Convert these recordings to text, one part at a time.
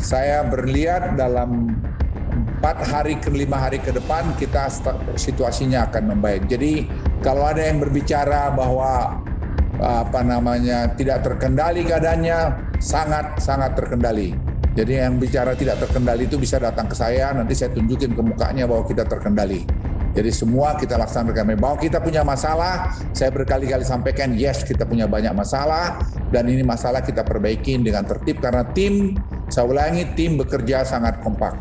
saya berlihat dalam 4 hari ke 5 hari ke depan kita situasinya akan membaik. Jadi kalau ada yang berbicara bahwa tidak terkendali keadaannya, sangat terkendali. Jadi yang bicara tidak terkendali itu bisa datang ke saya, nanti saya tunjukin ke mukanya bahwa kita terkendali. Jadi semua kita laksanakan. Bahwa kita punya masalah, saya berkali-kali sampaikan, yes kita punya banyak masalah, dan ini masalah kita perbaikin dengan tertib, karena tim, saya ulangi, tim bekerja sangat kompak.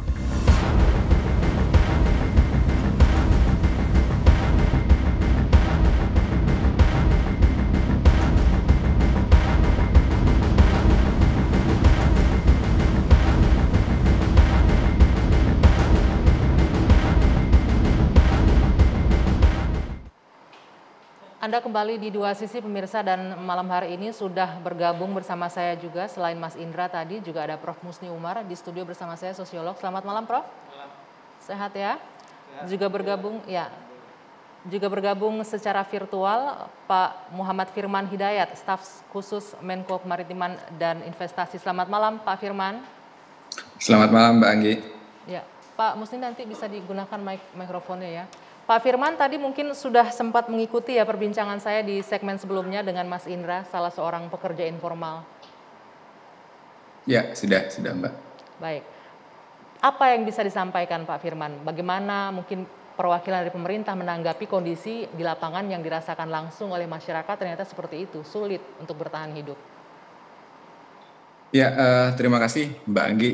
Anda kembali di Dua Sisi pemirsa, dan malam hari ini sudah bergabung bersama saya juga selain Mas Indra tadi juga ada Prof. Musni Umar di studio bersama saya, sosiolog. Selamat malam Prof. Malam. Sehat ya? Sehat. Juga bergabung secara virtual Pak Muhammad Firman Hidayat, staf khusus Menko Kemaritiman dan Investasi. Selamat malam Pak Firman. Selamat malam Mbak Anggi. Ya, Pak Musni nanti bisa digunakan mikrofonnya ya. Pak Firman tadi mungkin sudah sempat mengikuti ya perbincangan saya di segmen sebelumnya dengan Mas Indra, salah seorang pekerja informal. Ya, sudah Mbak. Baik. Apa yang bisa disampaikan Pak Firman? Bagaimana mungkin perwakilan dari pemerintah menanggapi kondisi di lapangan yang dirasakan langsung oleh masyarakat ternyata seperti itu, sulit untuk bertahan hidup? Ya, terima kasih Mbak Anggi.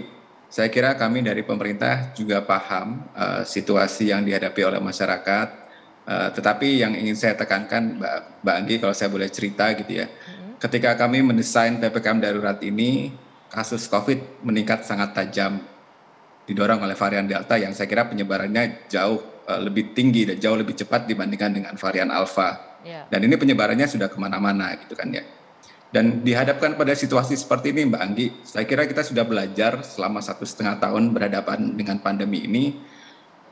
Saya kira kami dari pemerintah juga paham situasi yang dihadapi oleh masyarakat, tetapi yang ingin saya tekankan Mbak Anggi, kalau saya boleh cerita gitu ya, ketika kami mendesain PPKM darurat ini, kasus COVID meningkat sangat tajam, didorong oleh varian Delta yang saya kira penyebarannya jauh lebih tinggi dan jauh lebih cepat dibandingkan dengan varian Alpha. Dan ini penyebarannya sudah kemana-mana gitu kan ya. Dan dihadapkan pada situasi seperti ini Mbak Anggi, saya kira kita sudah belajar selama 1,5 tahun berhadapan dengan pandemi ini.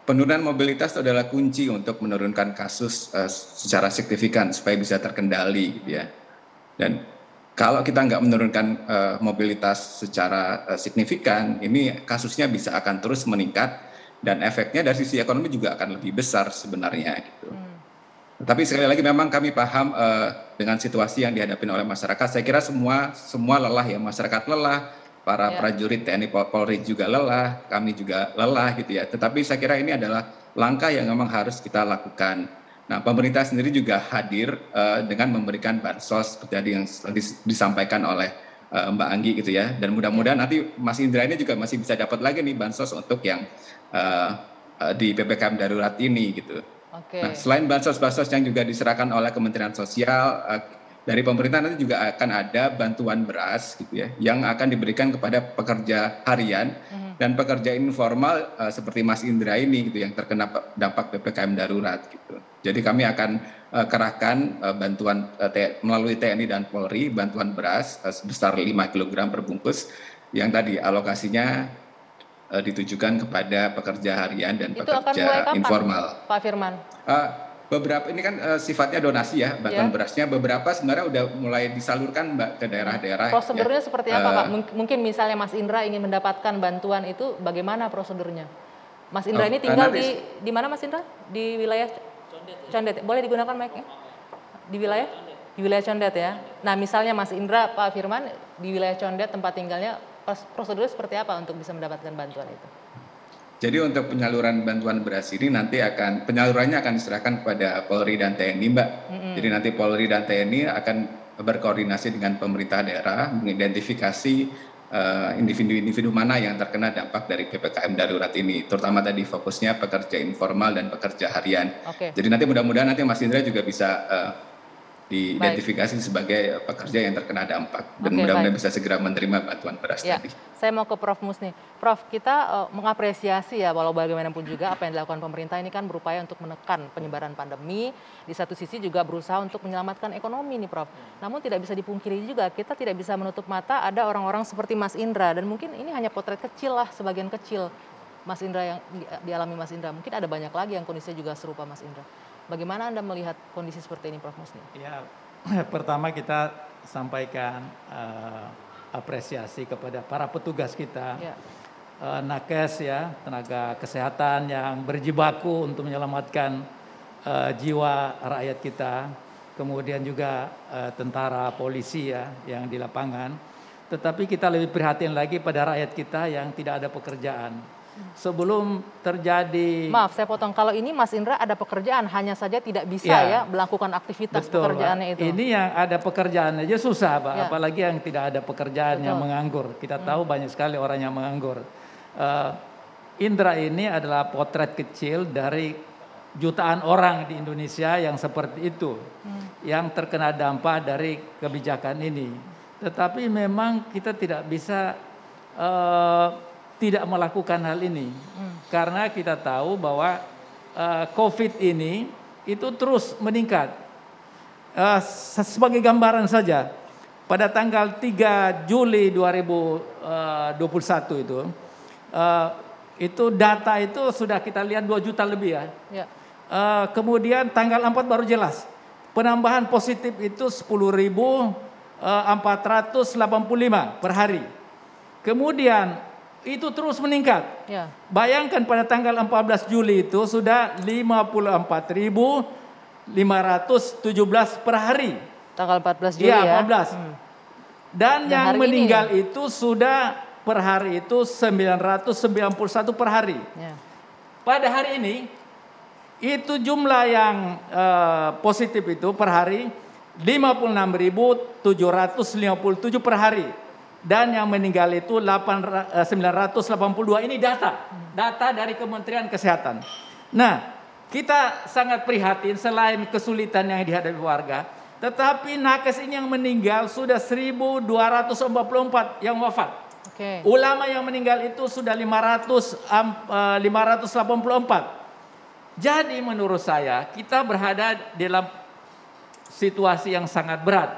Penurunan mobilitas adalah kunci untuk menurunkan kasus secara signifikan supaya bisa terkendali gitu ya. Dan kalau kita nggak menurunkan mobilitas secara signifikan, ini kasusnya bisa akan terus meningkat dan efeknya dari sisi ekonomi juga akan lebih besar sebenarnya gitu. Tapi sekali lagi memang kami paham dengan situasi yang dihadapi oleh masyarakat. Saya kira semua lelah ya, masyarakat lelah, para prajurit TNI Polri juga lelah, kami juga lelah gitu ya. Tetapi saya kira ini adalah langkah yang memang harus kita lakukan. Nah, pemerintah sendiri juga hadir dengan memberikan bansos seperti tadi yang disampaikan oleh Mbak Anggi gitu ya. Dan mudah-mudahan nanti Mas Indra ini juga masih bisa dapat lagi nih bansos untuk yang di PPKM darurat ini gitu. Nah, selain bansos-bansos yang juga diserahkan oleh Kementerian Sosial, dari pemerintah nanti juga akan ada bantuan beras gitu ya, yang akan diberikan kepada pekerja harian dan pekerja informal seperti Mas Indra ini gitu yang terkena dampak PPKM darurat gitu. Jadi kami akan kerahkan bantuan melalui TNI dan Polri, bantuan beras sebesar 5 kg per bungkus yang tadi alokasinya ditujukan kepada pekerja harian dan itu pekerja informal. Pak Firman? Beberapa ini kan sifatnya donasi ya, bantuan berasnya beberapa sebenarnya udah mulai disalurkan Mbak ke daerah-daerah. Prosedurnya seperti apa Pak? Mungkin misalnya Mas Indra ingin mendapatkan bantuan itu, bagaimana prosedurnya? Mas Indra ini tinggal di mana Mas Indra? Di wilayah Condet. Boleh digunakan mic-nya? Di wilayah Condet ya. Nah misalnya Mas Indra, Pak Firman di wilayah Condet tempat tinggalnya, prosedurnya seperti apa untuk bisa mendapatkan bantuan itu? Jadi untuk penyaluran bantuan beras ini nanti penyalurannya akan diserahkan kepada Polri dan TNI Mbak. Jadi nanti Polri dan TNI akan berkoordinasi dengan pemerintah daerah mengidentifikasi individu-individu mana yang terkena dampak dari PPKM darurat ini. Terutama tadi fokusnya pekerja informal dan pekerja harian. Jadi nanti mudah-mudahan nanti Mas Indra juga bisa diidentifikasi sebagai pekerja yang terkena dampak dan mudah-mudahan bisa segera menerima bantuan beras tadi. Saya mau ke Prof. Musni. Prof, kita mengapresiasi ya walau bagaimanapun juga apa yang dilakukan pemerintah ini kan berupaya untuk menekan penyebaran pandemi, di satu sisi juga berusaha untuk menyelamatkan ekonomi nih Prof. Namun tidak bisa dipungkiri juga kita tidak bisa menutup mata ada orang-orang seperti Mas Indra, dan mungkin ini hanya potret kecil lah, sebagian kecil Mas Indra yang dialami Mas Indra. Mungkin ada banyak lagi yang kondisinya juga serupa Mas Indra. Bagaimana Anda melihat kondisi seperti ini, Prof. Musni? Ya, pertama kita sampaikan apresiasi kepada para petugas kita, Ya. nakes ya, tenaga kesehatan yang berjibaku untuk menyelamatkan jiwa rakyat kita, kemudian juga tentara, polisi ya yang di lapangan. Tetapi kita lebih prihatin lagi pada rakyat kita yang tidak ada pekerjaan. Sebelum terjadi... Maaf, saya potong. Kalau ini Mas Indra ada pekerjaan, hanya saja tidak bisa ya melakukan aktivitas betul, pekerjaannya Pak. itu. Ini yang ada pekerjaan aja susah, Pak. Ya. Apalagi yang tidak ada pekerjaan, yang menganggur. Kita tahu banyak sekali orang yang menganggur. Indra ini adalah potret kecil dari jutaan orang di Indonesia yang seperti itu, yang terkena dampak dari kebijakan ini. Tetapi memang kita tidak bisa tidak melakukan hal ini, karena kita tahu bahwa COVID ini itu terus meningkat. Sebagai gambaran saja, pada tanggal 3 Juli 2021 itu data itu sudah kita lihat 2 juta lebih ya. Ya. Kemudian tanggal 4 baru jelas. Penambahan positif itu 10.485 per hari. Kemudian itu terus meningkat. Ya. Bayangkan pada tanggal 14 Juli itu sudah 54.517 per hari. Tanggal 14 Juli Iya, ya. 14. Dan yang meninggal itu sudah per hari itu 991 per hari. Ya. Pada hari ini itu jumlah yang positif itu per hari 56.757 per hari. Dan yang meninggal itu 982. Ini data dari Kementerian Kesehatan. Nah, kita sangat prihatin selain kesulitan yang dihadapi warga, tetapi nakes ini yang meninggal sudah 1.244 yang wafat. Oke. Ulama yang meninggal itu sudah 584. Jadi menurut saya kita berada dalam situasi yang sangat berat.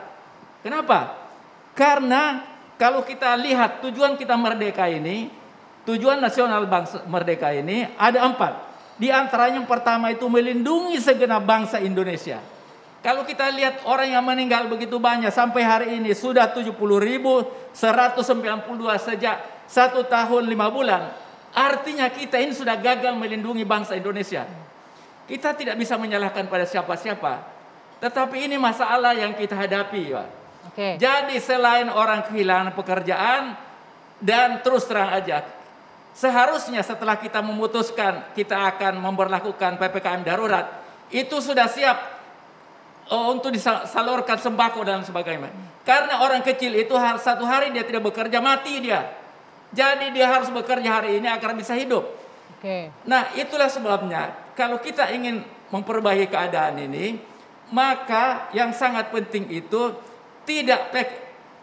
Kenapa? Karena kalau kita lihat tujuan kita merdeka ini, tujuan nasional bangsa merdeka ini ada 4. Di antaranya yang pertama itu melindungi segenap bangsa Indonesia. Kalau kita lihat orang yang meninggal begitu banyak sampai hari ini sudah 70.192 sejak 1 tahun 5 bulan. Artinya kita ini sudah gagal melindungi bangsa Indonesia. Kita tidak bisa menyalahkan pada siapa-siapa. Tetapi ini masalah yang kita hadapi, Pak. Oke. Jadi selain orang kehilangan pekerjaan dan terus terang aja, seharusnya setelah kita memutuskan kita akan memberlakukan PPKM darurat, itu sudah siap untuk disalurkan sembako dan sebagainya. Karena orang kecil itu satu hari dia tidak bekerja, mati dia. Jadi dia harus bekerja hari ini agar bisa hidup. Oke. Nah, itulah sebabnya kalau kita ingin memperbaiki keadaan ini, maka yang sangat penting itu tidak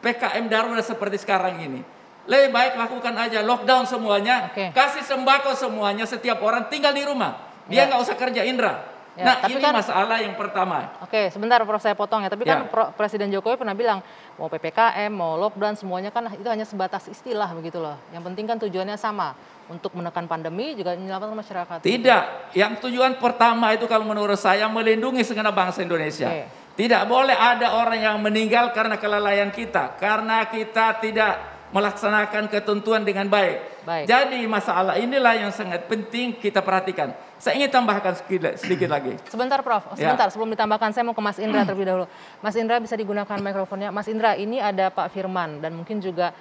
PKM darurat seperti sekarang ini. Lebih baik lakukan aja lockdown semuanya, kasih sembako semuanya, setiap orang tinggal di rumah. Dia nggak usah kerja, Indra. Ya, nah, ini kan masalah yang pertama. Oke, sebentar Prof, saya potong ya. Tapi kan Presiden Jokowi pernah bilang mau PPKM, mau lockdown, semuanya kan itu hanya sebatas istilah begitu loh. Yang penting kan tujuannya sama, untuk menekan pandemi juga menyelamatkan masyarakat. Tidak, yang tujuan pertama itu kalau menurut saya melindungi segenap bangsa Indonesia. Tidak boleh ada orang yang meninggal karena kelalaian kita, karena kita tidak melaksanakan ketentuan dengan baik. Jadi masalah inilah yang sangat penting kita perhatikan. Saya ingin tambahkan sedikit lagi. Sebentar Prof, sebentar sebelum ditambahkan saya mau ke Mas Indra terlebih dahulu. Mas Indra bisa digunakan mikrofonnya. Mas Indra, ini ada Pak Firman dan mungkin juga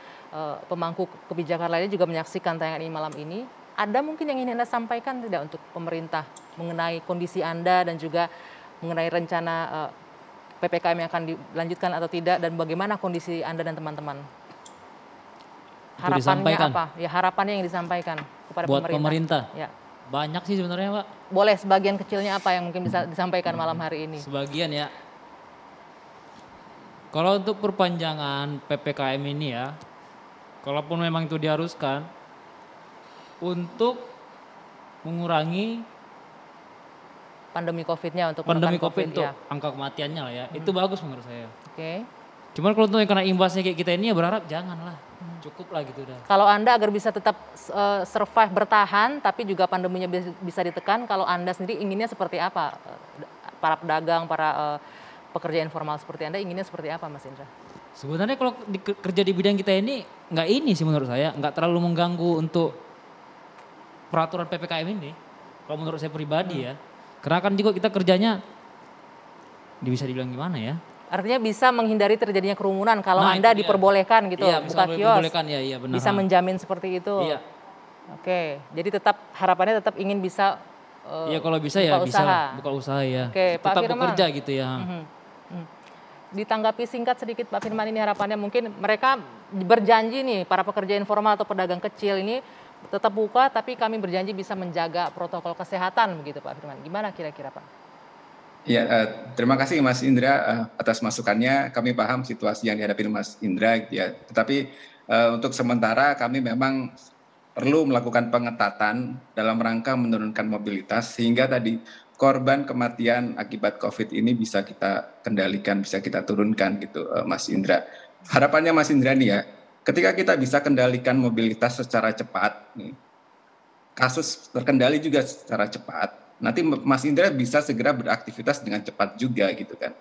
pemangku kebijakan lainnya juga menyaksikan tayangan ini malam ini. Ada mungkin yang ingin Anda sampaikan tidak untuk pemerintah mengenai kondisi Anda dan juga mengenai rencana PPKM yang akan dilanjutkan atau tidak dan bagaimana kondisi Anda dan teman-teman? Harapannya apa? Ya, harapannya yang disampaikan kepada buat pemerintah. Ya. Banyak sih sebenarnya, Pak. Boleh sebagian kecilnya apa yang mungkin bisa disampaikan malam hari ini? Sebagian ya. Kalau untuk perpanjangan PPKM ini ya, kalaupun memang itu diharuskan untuk mengurangi pandemi COVID-nya, untuk pandemi COVID COVID untuk ya. Angka kematiannya lah ya, itu bagus menurut saya. Oke. Cuman kalau untuk yang kena imbasnya kayak kita ini ya berharap janganlah, cukup lah gitu dah. Kalau Anda agar bisa tetap survive bertahan, tapi juga pandeminya bisa ditekan, kalau Anda sendiri inginnya seperti apa? Para pedagang, para pekerja informal seperti Anda inginnya seperti apa, Mas Indra? Sebenarnya kalau kerja di bidang kita ini nggak ini sih menurut saya, nggak terlalu mengganggu untuk peraturan PPKM ini. Kalau menurut saya pribadi ya. Karena kan juga kita kerjanya bisa dibilang gimana ya? Artinya bisa menghindari terjadinya kerumunan kalau Nah, Anda itu dia. diperbolehkan gitu, Iya, buka kios. diperbolehkan ya, iya benar. Bisa menjamin seperti itu. Iya. Oke, jadi tetap harapannya tetap ingin bisa Iya kalau bisa ya bisa buka usaha ya. Oke, Pak Tetap Firman. bekerja gitu ya. Ditanggapi singkat sedikit Pak Firman, ini harapannya mungkin mereka berjanji nih para pekerja informal atau pedagang kecil ini tetap buka tapi kami berjanji bisa menjaga protokol kesehatan begitu Pak Firman. Gimana kira-kira Pak? Ya, terima kasih Mas Indra atas masukannya. Kami paham situasi yang dihadapi Mas Indra, gitu ya. Tetapi untuk sementara kami memang perlu melakukan pengetatan dalam rangka menurunkan mobilitas sehingga tadi korban kematian akibat COVID ini bisa kita kendalikan, bisa kita turunkan gitu, Mas Indra. Harapannya Mas Indra nih ya, ketika kita bisa kendalikan mobilitas secara cepat, nih, kasus terkendali juga secara cepat, nanti Mas Indra bisa segera beraktivitas dengan cepat juga gitu kan.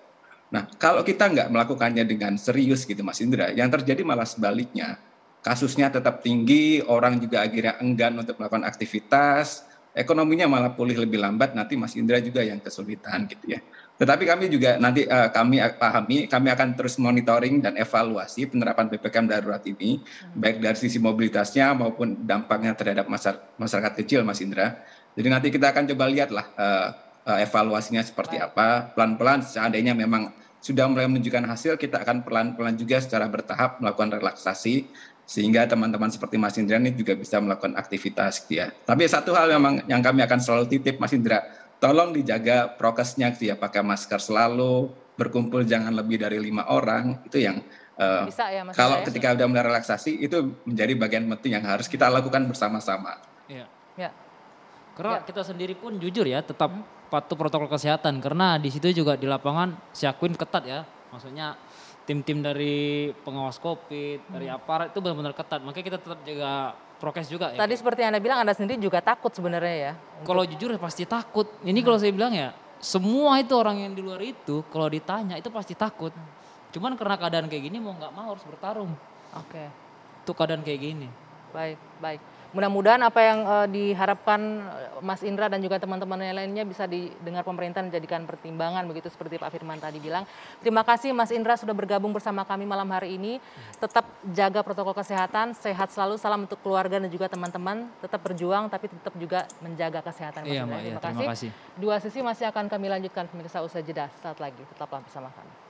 Nah, kalau kita nggak melakukannya dengan serius gitu Mas Indra, yang terjadi malah sebaliknya. Kasusnya tetap tinggi, orang juga akhirnya enggan untuk melakukan aktivitas, ekonominya malah pulih lebih lambat, nanti Mas Indra juga yang kesulitan gitu ya. Tetapi kami juga nanti kami pahami, kami akan terus monitoring dan evaluasi penerapan PPKM darurat ini, baik dari sisi mobilitasnya maupun dampaknya terhadap masyarakat kecil Mas Indra. Jadi nanti kita akan coba lihatlah evaluasinya seperti apa, pelan-pelan seandainya memang sudah mulai menunjukkan hasil, kita akan pelan-pelan juga secara bertahap melakukan relaksasi, sehingga teman-teman seperti Mas Indra ini juga bisa melakukan aktivitas gitu ya. Tapi satu hal memang yang kami akan selalu titip Mas Indra, tolong dijaga prokesnya gitu ya, pakai masker selalu, berkumpul jangan lebih dari 5 orang, itu yang Bisa ya Mas kalau Indra ya? ketika udah mulai relaksasi itu menjadi bagian penting yang harus kita lakukan bersama-sama. Iya. Ya. Karena kita sendiri pun jujur ya tetap patuh protokol kesehatan karena di situ juga di lapangan si Akuin ketat ya. Maksudnya tim-tim dari pengawas COVID, dari aparat itu benar-benar ketat. Makanya kita tetap jaga prokes juga ya. Tadi seperti Anda bilang Anda sendiri juga takut sebenarnya ya. Kalau jujur ya pasti takut. Ini kalau saya bilang ya semua itu orang yang di luar itu kalau ditanya itu pasti takut. Cuman karena keadaan kayak gini mau nggak mau harus bertarung. Oke. Itu keadaan kayak gini. Baik, baik. Mudah-mudahan apa yang diharapkan Mas Indra dan juga teman-teman yang lainnya bisa didengar pemerintah dan dijadikan pertimbangan begitu seperti Pak Firman tadi bilang. Terima kasih Mas Indra sudah bergabung bersama kami malam hari ini. Tetap jaga protokol kesehatan, sehat selalu, salam untuk keluarga dan juga teman-teman. Tetap berjuang tapi tetap juga menjaga kesehatan Mas Iya, Indra. Mbak, Terima terima kasih. Dua sisi masih akan kami lanjutkan pemirsa usai jeda saat lagi. Tetaplah bersama kami.